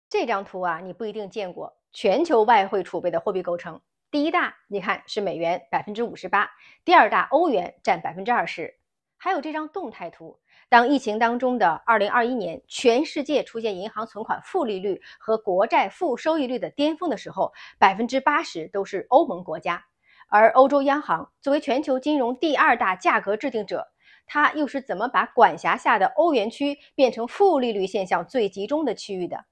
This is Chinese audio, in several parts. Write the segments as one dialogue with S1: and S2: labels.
S1: 这张图啊，你不一定见过。全球外汇储备的货币构成，第一大你看是美元58%，第二大欧元占20%。还有这张动态图，当疫情当中的2021年，全世界出现银行存款负利率和国债负收益率的巅峰的时候，80%都是欧盟国家。而欧洲央行作为全球金融第二大价格制定者，它又是怎么把管辖下的欧元区变成负利率现象最集中的区域的？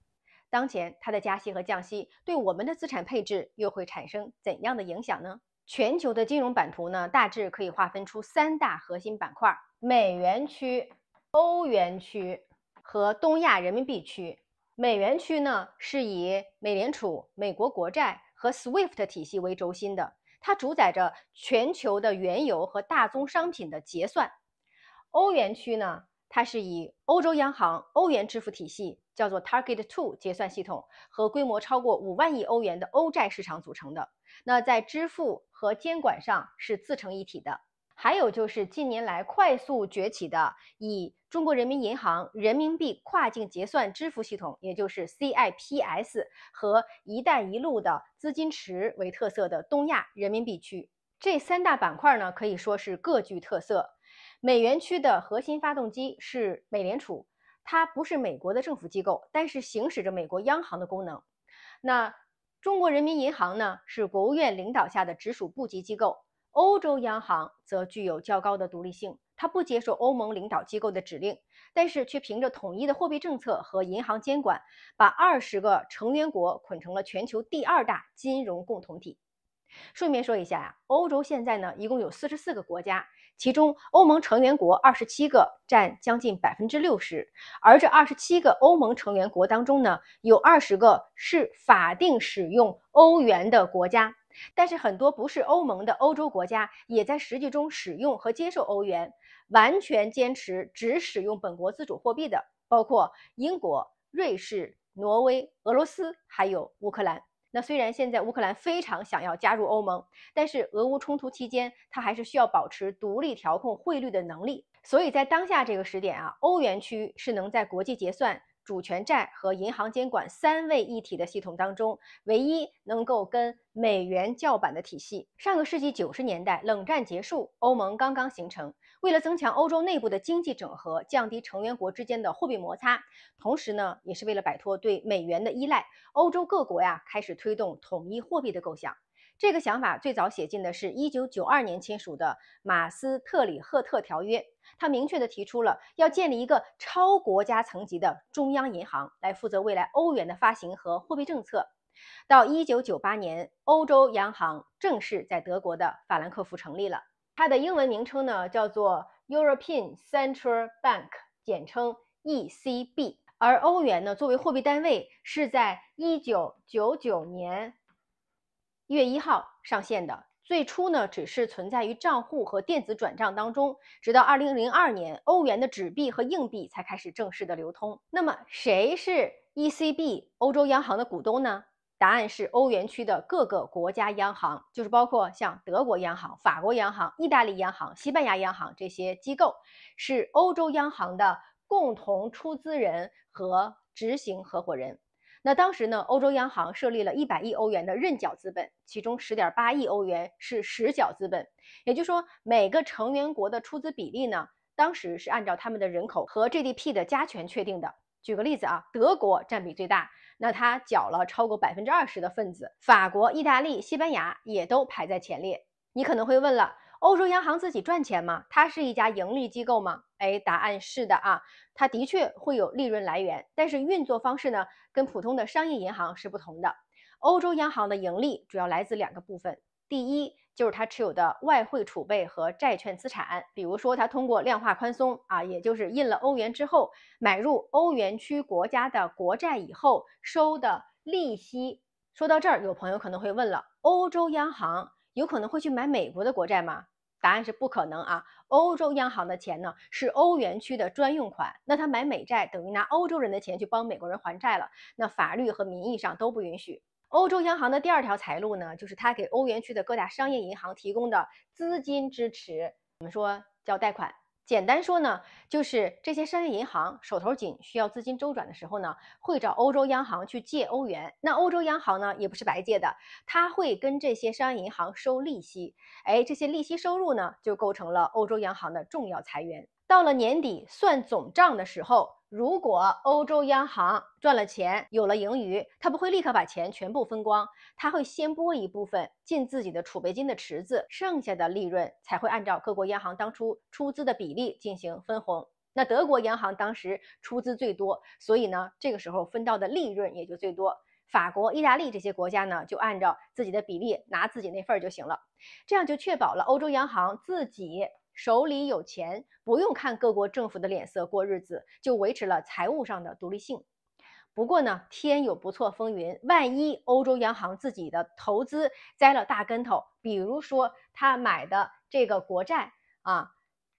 S1: 当前它的加息和降息对我们的资产配置又会产生怎样的影响呢？全球的金融版图呢，大致可以划分出三大核心板块：美元区、欧元区和东亚人民币区。美元区呢，是以美联储、美国国债和 SWIFT 体系为轴心的，它主宰着全球的原油和大宗商品的结算。欧元区呢，它是以欧洲央行欧元支付体系叫做 Target 2结算系统和规模超过5万亿欧元的欧债市场组成的。那在支付和监管上是自成一体的。还有就是近年来快速崛起的以中国人民银行人民币跨境结算支付系统，也就是 CIPS 和一带一路的资金池为特色的东亚人民币区。这三大板块呢，可以说是各具特色。美元区的核心发动机是美联储，它不是美国的政府机构，但是行使着美国央行的功能。那中国人民银行呢，是国务院领导下的直属部级机构。欧洲央行则具有较高的独立性，它不接受欧盟领导机构的指令，但是却凭着统一的货币政策和银行监管，把20个成员国捆成了全球第二大金融共同体。顺便说一下呀，欧洲现在呢一共有44个国家，其中欧盟成员国27个，占将近60%。而这27个欧盟成员国当中呢，有20个是法定使用欧元的国家。但是很多不是欧盟的欧洲国家也在实际中使用和接受欧元，完全坚持只使用本国自主货币的，包括英国、瑞士、挪威、俄罗斯还有乌克兰。那虽然现在乌克兰非常想要加入欧盟，但是俄乌冲突期间，它还是需要保持独立调控汇率的能力。所以在当下这个时点啊，欧元区是能在国际结算、主权债和银行监管三位一体的系统当中，唯一能够跟美元叫板的体系。上个世纪90年代，冷战结束，欧盟刚刚形成。为了增强欧洲内部的经济整合，降低成员国之间的货币摩擦，同时呢，也是为了摆脱对美元的依赖，欧洲各国呀开始推动统一货币的构想。这个想法最早写进的是1992年签署的马斯特里赫特条约，它明确地提出了要建立一个超国家层级的中央银行，来负责未来欧元的发行和货币政策。到1998年，欧洲央行正式在德国的法兰克福成立了。它的英文名称呢叫做 European Central Bank， 简称 ECB。而欧元呢作为货币单位是在1999年1月1号上线的。最初呢只是存在于账户和电子转账当中，直到2002年，欧元的纸币和硬币才开始正式的流通。那么谁是 ECB 欧洲央行的股东呢？答案是欧元区的各个国家央行，就是包括像德国央行、法国央行、意大利央行、西班牙央行这些机构，是欧洲央行的共同出资人和执行合伙人。那当时呢，欧洲央行设立了100亿欧元的认缴资本，其中10.8亿欧元是实缴资本，也就是说，每个成员国的出资比例呢，当时是按照他们的人口和 GDP 的加权确定的。举个例子啊，德国占比最大，那它缴了超过20%的份子，法国、意大利、西班牙也都排在前列。你可能会问了，欧洲央行自己赚钱吗？它是一家盈利机构吗？答案是的啊，它的确会有利润来源，但是运作方式呢，跟普通的商业银行是不同的。欧洲央行的盈利主要来自2个部分，第一就是它持有的外汇储备和债券资产，比如说它通过量化宽松啊，也就是印了欧元之后，买入欧元区国家的国债以后收的利息。说到这儿，有朋友可能会问了，欧洲央行有可能会去买美国的国债吗？答案是不可能啊！欧洲央行的钱呢是欧元区的专用款，那他买美债等于拿欧洲人的钱去帮美国人还债了，那法律和名义上都不允许。欧洲央行的第2条财路呢，就是它给欧元区的各大商业银行提供的资金支持，我们说叫贷款。简单说呢，就是这些商业银行手头紧，需要资金周转的时候呢，会找欧洲央行去借欧元。那欧洲央行呢，也不是白借的，它会跟这些商业银行收利息。这些利息收入呢，就构成了欧洲央行的重要财源。到了年底算总账的时候，如果欧洲央行赚了钱，有了盈余，它不会立刻把钱全部分光，它会先拨一部分进自己的储备金的池子，剩下的利润才会按照各国央行当初出资的比例进行分红。那德国央行当时出资最多，所以呢，这个时候分到的利润也就最多。法国、意大利这些国家呢，就按照自己的比例拿自己那份就行了，这样就确保了欧洲央行自己手里有钱，不用看各国政府的脸色过日子，就维持了财务上的独立性。不过呢，天有不测风云，万一欧洲央行自己的投资栽了大跟头，比如说他买的这个国债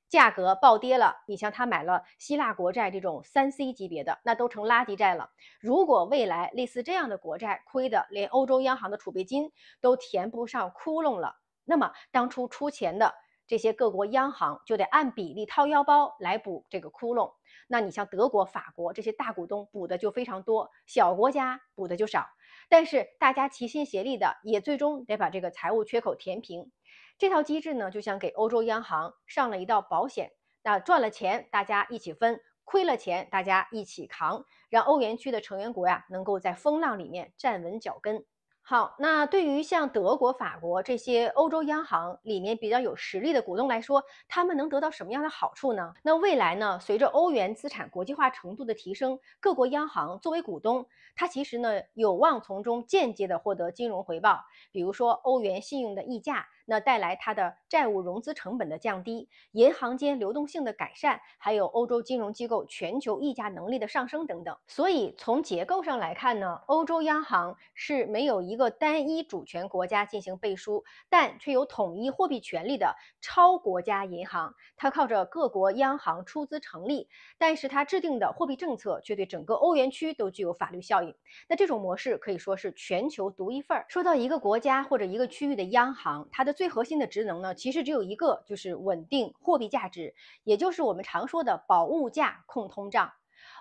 S1: 价格暴跌了，你像他买了希腊国债这种3C 级别的，那都成垃圾债了。如果未来类似这样的国债亏的连欧洲央行的储备金都填不上窟窿了，那么当初出钱的这些各国央行就得按比例掏腰包来补这个窟窿。那你像德国、法国这些大股东补的就非常多，小国家补的就少。但是大家齐心协力的，也最终得把这个财务缺口填平。这套机制呢，就像给欧洲央行上了一道保险，那赚了钱大家一起分，亏了钱大家一起扛，让欧元区的成员国能够在风浪里面站稳脚跟。好，那对于像德国、法国这些欧洲央行里面比较有实力的股东来说，他们能得到什么样的好处呢？那未来呢，随着欧元资产国际化程度的提升，各国央行作为股东，它其实呢有望从中间接的获得金融回报，比如说欧元信用的溢价，那带来它的债务融资成本的降低，银行间流动性的改善，还有欧洲金融机构全球议价能力的上升等等。所以从结构上来看呢，欧洲央行是没有一个单一主权国家进行背书，但却有统一货币权力的超国家银行。它靠着各国央行出资成立，但是它制定的货币政策却对整个欧元区都具有法律效应。那这种模式可以说是全球独一份儿。说到一个国家或者一个区域的央行，它的最核心的职能呢，其实只有一个，就是稳定货币价值，也就是我们常说的保物价、控通胀。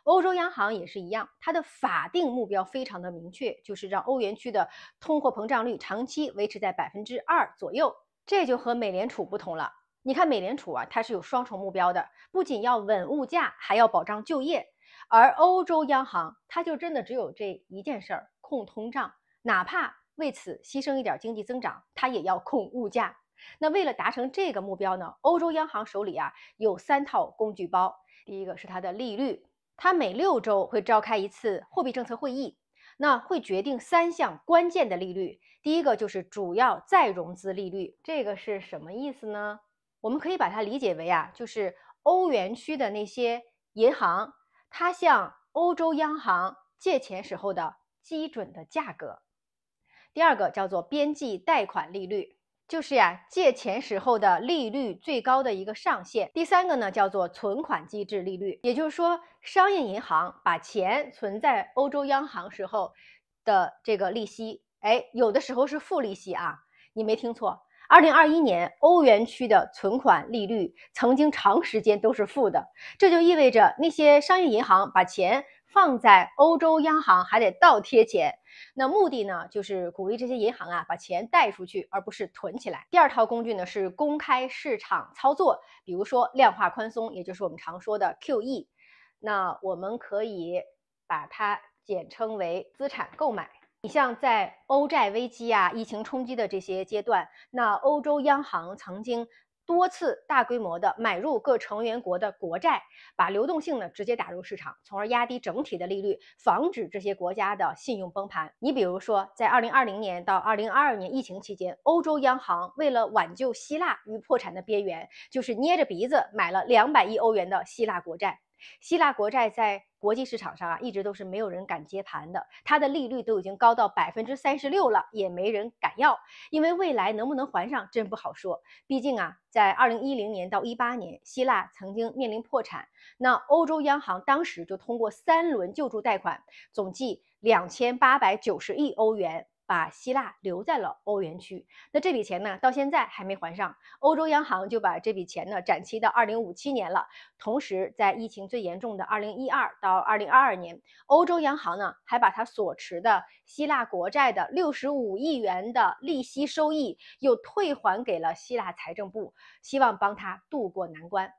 S1: 欧洲央行也是一样，它的法定目标非常的明确，就是让欧元区的通货膨胀率长期维持在2%左右。这就和美联储不同了。你看美联储它是有双重目标的，不仅要稳物价，还要保障就业。而欧洲央行它就真的只有这一件事儿，控通胀，哪怕为此牺牲一点经济增长，它也要控物价。那为了达成这个目标呢，欧洲央行手里有3套工具包。第一个是它的利率，它每6周会召开一次货币政策会议，那会决定3项关键的利率。第一个就是主要再融资利率，这个是什么意思呢？我们可以把它理解为就是欧元区的那些银行，它向欧洲央行借钱时候的基准的价格。第二个叫做边际贷款利率，就是借钱时候的利率最高的一个上限。第三个呢叫做存款机制利率，也就是说商业银行把钱存在欧洲央行时候的这个利息，有的时候是负利息你没听错。2021年欧元区的存款利率曾经长时间都是负的，这就意味着那些商业银行把钱放在欧洲央行还得倒贴钱。那目的呢，就是鼓励这些银行把钱贷出去，而不是囤起来。第二套工具呢是公开市场操作，比如说量化宽松，也就是我们常说的 QE。那我们可以把它简称为资产购买。你像在欧债危机疫情冲击的这些阶段，那欧洲央行曾经多次大规模的买入各成员国的国债，把流动性呢直接打入市场，从而压低整体的利率，防止这些国家的信用崩盘。你比如说，在2020年到2022年疫情期间，欧洲央行为了挽救希腊于破产的边缘，就是捏着鼻子买了200亿欧元的希腊国债。希腊国债在国际市场上一直都是没有人敢接盘的，它的利率都已经高到36%了，也没人敢要，因为未来能不能还上真不好说。毕竟在2010年到18年，希腊曾经面临破产，那欧洲央行当时就通过3轮救助贷款，总计2890亿欧元，把希腊留在了欧元区。那这笔钱呢，到现在还没还上，欧洲央行就把这笔钱呢展期到2057年了。同时，在疫情最严重的2012到2022年，欧洲央行呢还把它所持的希腊国债的65亿元的利息收益又退还给了希腊财政部，希望帮他渡过难关。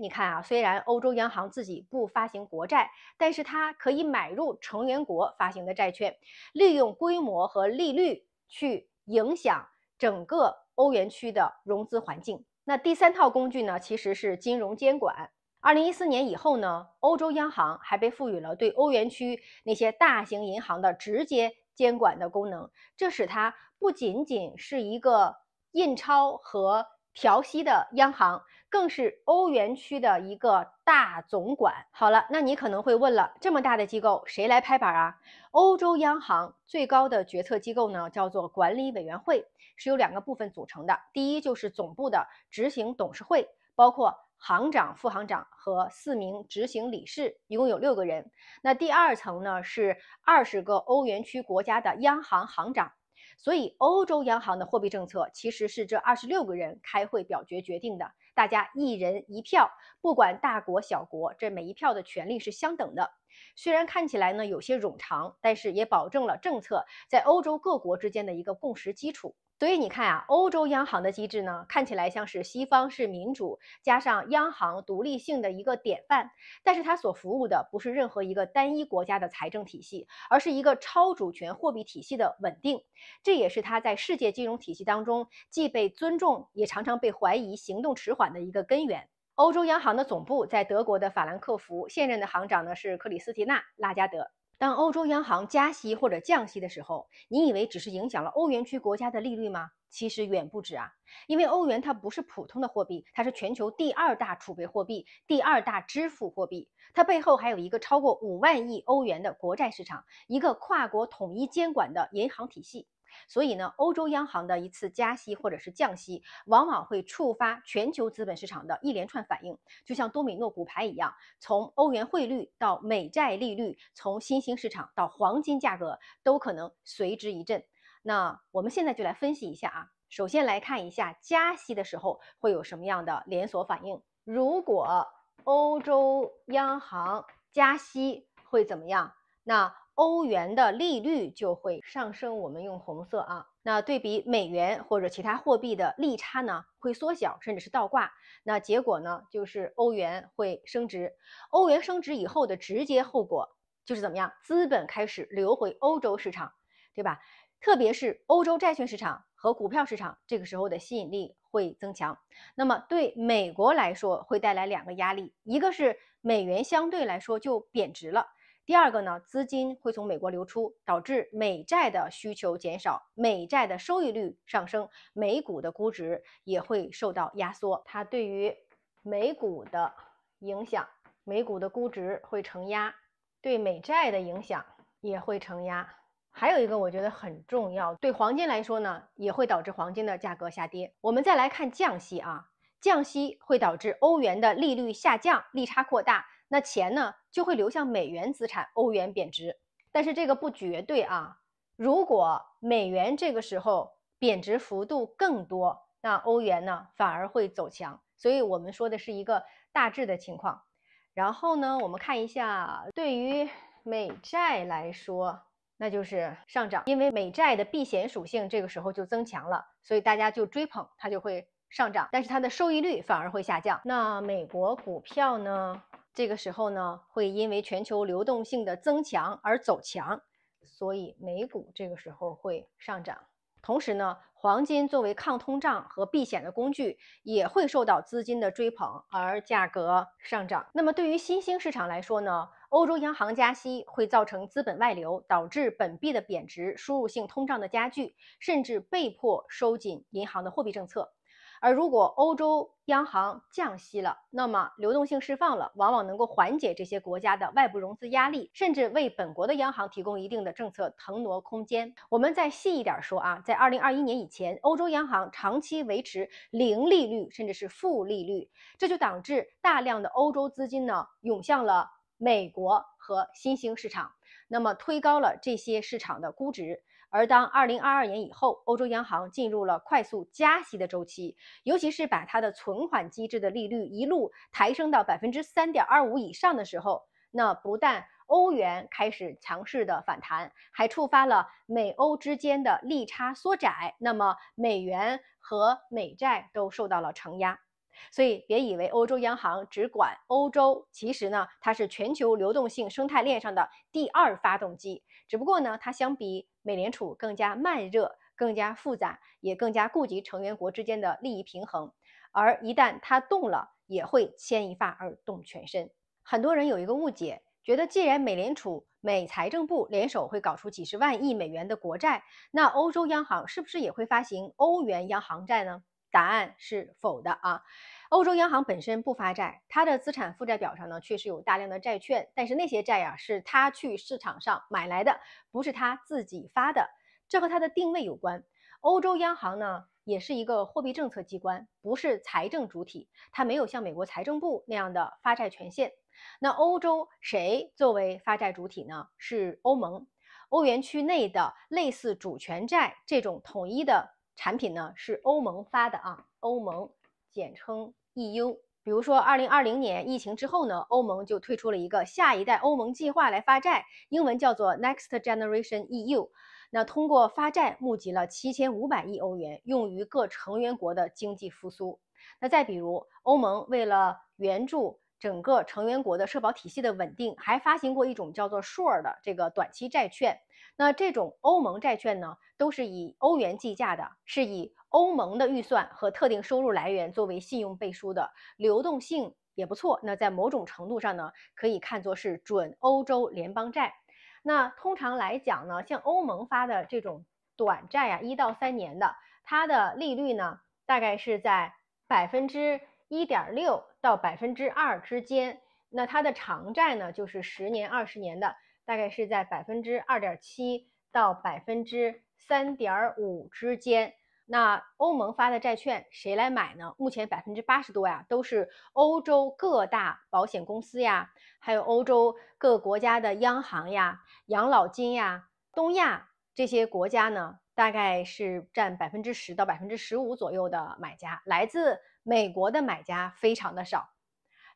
S1: 你看啊，虽然欧洲央行自己不发行国债，但是它可以买入成员国发行的债券，利用规模和利率去影响整个欧元区的融资环境。那第三套工具呢，其实是金融监管。2014年以后呢，欧洲央行还被赋予了对欧元区那些大型银行的直接监管的功能，这使它不仅仅是一个印钞和调息的央行，更是欧元区的一个大总管。好了，那你可能会问了，这么大的机构谁来拍板啊？欧洲央行最高的决策机构呢，叫做管理委员会，是由2个部分组成的。第一就是总部的执行董事会，包括行长、副行长和4名执行理事，一共有6个人。那第二层呢是20个欧元区国家的央行行长。所以欧洲央行的货币政策其实是这26个人开会表决决定的，大家一人一票，不管大国小国，这每一票的权利是相等的。虽然看起来呢有些冗长，但是也保证了政策在欧洲各国之间的一个共识基础。所以你看啊，欧洲央行的机制呢，看起来像是西方式民主加上央行独立性的一个典范，但是它所服务的不是任何一个单一国家的财政体系，而是一个超主权货币体系的稳定。这也是它在世界金融体系当中既被尊重，也常常被怀疑行动迟缓的一个根源。欧洲央行的总部在德国的法兰克福，现任的行长呢是克里斯蒂娜·拉加德。当欧洲央行加息或者降息的时候，你以为只是影响了欧元区国家的利率吗？其实远不止啊，因为欧元它不是普通的货币，它是全球第2大储备货币，第2大支付货币，它背后还有一个超过5万亿欧元的国债市场，一个跨国统一监管的银行体系。所以呢，欧洲央行的一次加息或者是降息，往往会触发全球资本市场的一连串反应，就像多米诺骨牌一样，从欧元汇率到美债利率，从新兴市场到黄金价格，都可能随之一振。那我们现在就来分析一下啊。首先来看一下加息的时候会有什么样的连锁反应。如果欧洲央行加息会怎么样？那欧元的利率就会上升，我们用红色啊。那对比美元或者其他货币的利差呢会缩小，甚至是倒挂。那结果呢就是欧元会升值。欧元升值以后的直接后果就是怎么样？资本开始流回欧洲市场，对吧？特别是欧洲债券市场和股票市场，这个时候的吸引力会增强。那么对美国来说会带来2个压力，一个是美元相对来说就贬值了。第二个呢，资金会从美国流出，导致美债的需求减少，美债的收益率上升，美股的估值也会受到压缩。它对于美股的影响，美股的估值会承压，对美债的影响也会承压。还有一个我觉得很重要，对黄金来说呢，也会导致黄金的价格下跌。我们再来看降息啊，降息会导致欧元的利率下降，利差扩大。那钱呢就会流向美元资产，欧元贬值。但是这个不绝对啊，如果美元这个时候贬值幅度更多，那欧元呢反而会走强。所以我们说的是一个大致的情况。然后呢，我们看一下对于美债来说，那就是上涨，因为美债的避险属性这个时候就增强了，所以大家就追捧，它就会上涨，但是它的收益率反而会下降。那美国股票呢？这个时候呢，会因为全球流动性的增强而走强，所以美股这个时候会上涨。同时呢，黄金作为抗通胀和避险的工具，也会受到资金的追捧而价格上涨。那么对于新兴市场来说呢，欧洲央行加息会造成资本外流，导致本币的贬值，输入性通胀的加剧，甚至被迫收紧银行的货币政策。而如果欧洲央行降息了，那么流动性释放了，往往能够缓解这些国家的外部融资压力，甚至为本国的央行提供一定的政策腾挪空间。我们再细一点说啊，在2021年以前，欧洲央行长期维持零利率，甚至是负利率，这就导致大量的欧洲资金呢涌向了美国和新兴市场。那么推高了这些市场的估值。而当2022年以后，欧洲央行进入了快速加息的周期，尤其是把它的存款机制的利率一路抬升到3.25%以上的时候，那不但欧元开始强势的反弹，还触发了美欧之间的利差缩窄，那么美元和美债都受到了承压。所以别以为欧洲央行只管欧洲，其实呢，它是全球流动性生态链上的第二发动机。只不过呢，它相比美联储更加慢热、更加复杂，也更加顾及成员国之间的利益平衡。而一旦它动了，也会牵一发而动全身。很多人有一个误解，觉得既然美联储、美财政部联手会搞出几十万亿美元的国债，那欧洲央行是不是也会发行欧元央行债呢？答案是否的啊。欧洲央行本身不发债，它的资产负债表上呢确实有大量的债券，但是那些债呀是它去市场上买来的，不是它自己发的，这和它的定位有关。欧洲央行呢也是一个货币政策机关，不是财政主体，它没有像美国财政部那样的发债权限。那欧洲谁作为发债主体呢？是欧盟。欧元区内的类似主权债这种统一的产品呢，是欧盟发的啊，欧盟简称 EU。比如说2020年疫情之后呢，欧盟就推出了一个下一代欧盟计划来发债，英文叫做 Next Generation EU。那通过发债募集了7500亿欧元，用于各成员国的经济复苏。那再比如，欧盟为了援助整个成员国的社保体系的稳定，还发行过一种叫做 SURE 的这个短期债券。那这种欧盟债券呢，都是以欧元计价的，是以欧盟的预算和特定收入来源作为信用背书的，流动性也不错。那在某种程度上呢，可以看作是准欧洲联邦债。那通常来讲呢，像欧盟发的这种短债啊，1到3年的，它的利率呢，大概是在1.6%到2%之间。那它的长债呢，就是10年、20年的，大概是在2.7%到3.5%之间。那欧盟发的债券谁来买呢？目前80%多呀，都是欧洲各大保险公司呀，还有欧洲各国家的央行呀、养老金呀，东亚这些国家呢，大概是占10%到15%左右的买家，来自美国的买家非常的少。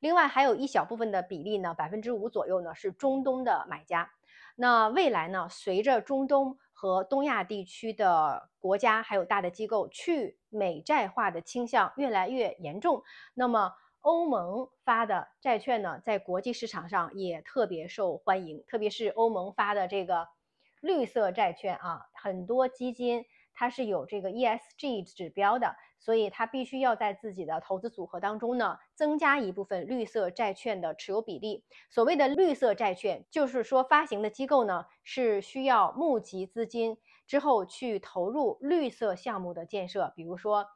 S1: 另外还有一小部分的比例呢，5%左右呢是中东的买家。那未来呢，随着中东和东亚地区的国家还有大的机构去美债化的倾向越来越严重，那么欧盟发的债券呢，在国际市场上也特别受欢迎，特别是欧盟发的这个绿色债券啊，很多基金它是有这个 ESG 指标的，所以它必须要在自己的投资组合当中呢，增加一部分绿色债券的持有比例。所谓的绿色债券，就是说发行的机构呢，是需要募集资金之后去投入绿色项目的建设，比如说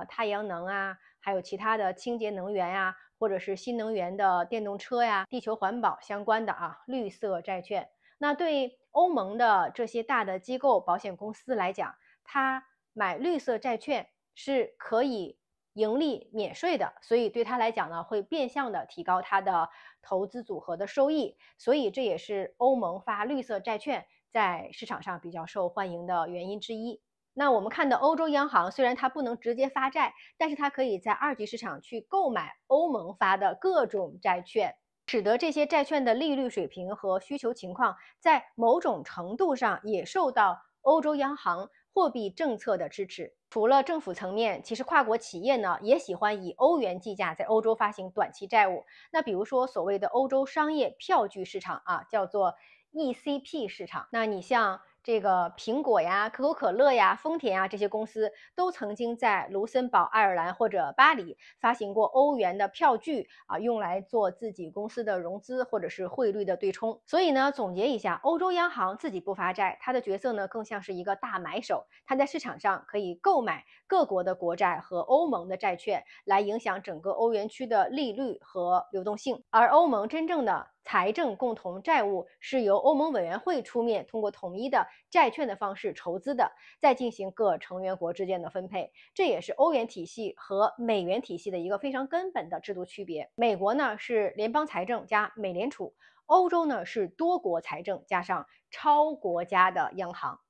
S1: 太阳能啊，还有其他的清洁能源呀，或者是新能源的电动车呀，地球环保相关的啊，绿色债券。那对欧盟的这些大的机构保险公司来讲，它买绿色债券是可以盈利免税的，所以对它来讲呢，会变相的提高它的投资组合的收益，所以这也是欧盟发绿色债券在市场上比较受欢迎的原因之一。那我们看到欧洲央行虽然它不能直接发债，但是它可以在二级市场去购买欧盟发的各种债券，使得这些债券的利率水平和需求情况在某种程度上也受到欧洲央行货币政策的支持。除了政府层面，其实跨国企业呢也喜欢以欧元计价在欧洲发行短期债务。那比如说所谓的欧洲商业票据市场啊，叫做 ECP 市场。那你像这个苹果呀、可口可乐呀、丰田呀这些公司都曾经在卢森堡、爱尔兰或者巴黎发行过欧元的票据啊，用来做自己公司的融资或者是汇率的对冲。所以呢，总结一下，欧洲央行自己不发债，它的角色呢更像是一个大买手，它在市场上可以购买各国的国债和欧盟的债券，来影响整个欧元区的利率和流动性。而欧盟真正的财政共同债务是由欧盟委员会出面，通过统一的债券的方式筹资的，再进行各成员国之间的分配。这也是欧元体系和美元体系的一个非常根本的制度区别。美国呢是联邦财政加美联储，欧洲呢是多国财政加上超国家的央行。